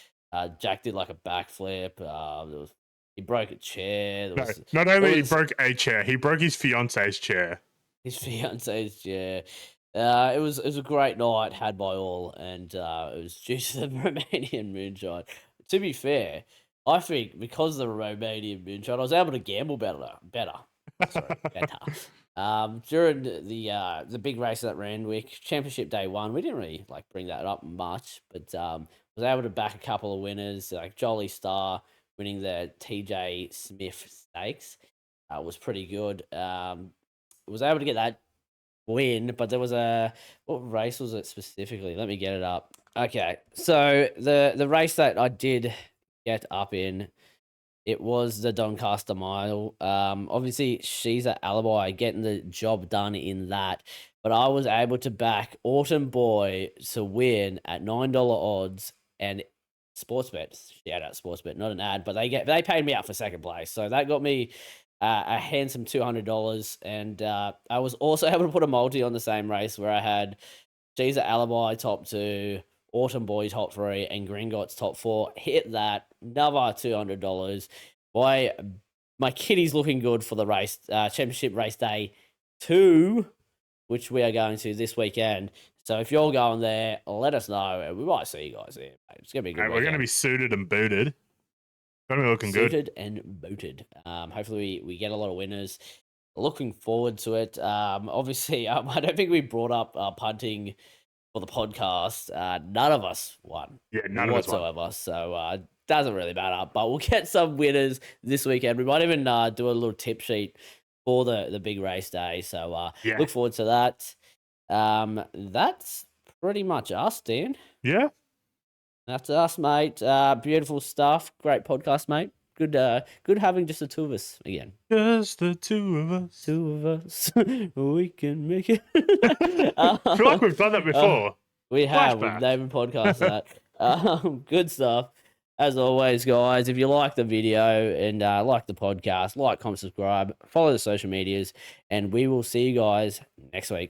Jack did like a backflip. He broke a chair. Not only he broke a chair, he broke his fiance's chair. His fiance's chair. It was a great night had by all, and it was due to the Romanian moonshine. To be fair, I think because of the Romanian moonshine, I was able to gamble better. Sorry, better. During the big race at Randwick, Championship Day 1, we didn't really like bring that up much, but was able to back a couple of winners, like Jolly Star winning the TJ Smith Stakes. Was pretty good. Was able to get that win, but there was what race was it specifically? Let me get it up. Okay, so the race that I did get up in, it was the Doncaster Mile. Obviously, she's at Alibi getting the job done in that, but I was able to back Autumn Boy to win at $9 odds, and Sportsbet, shout out Sportsbet, not an ad, but they paid me out for second place, so that got me a handsome $200, and I was also able to put a multi on the same race where I had She's at Alibi top 2, Autumn Boy top 3, and Gringotts top 4. Hit that, another $200. My kitty's looking good for the race, championship race day 2, which we are going to this weekend. So if you're going there, let us know, and we might see you guys there. Mate. It's gonna be a good. We're gonna be suited and booted. Gonna be looking good. Suited and booted. Hopefully we get a lot of winners. Looking forward to it. Obviously, I don't think we brought up punting for the podcast. None of us won. Yeah, none of us whatsoever. So doesn't really matter. But we'll get some winners this weekend. We might even do a little tip sheet for the big race day. So look forward to that. That's pretty much us, Dan. Yeah. That's us, mate. Beautiful stuff. Great podcast, mate. Good having just the two of us again. Just the two of us. Two of us. We can make it. I feel like we've done that before. We have. We've named a podcast that. Good stuff. As always, guys, if you like the video and like the podcast, like, comment, subscribe, follow the social medias, and we will see you guys next week.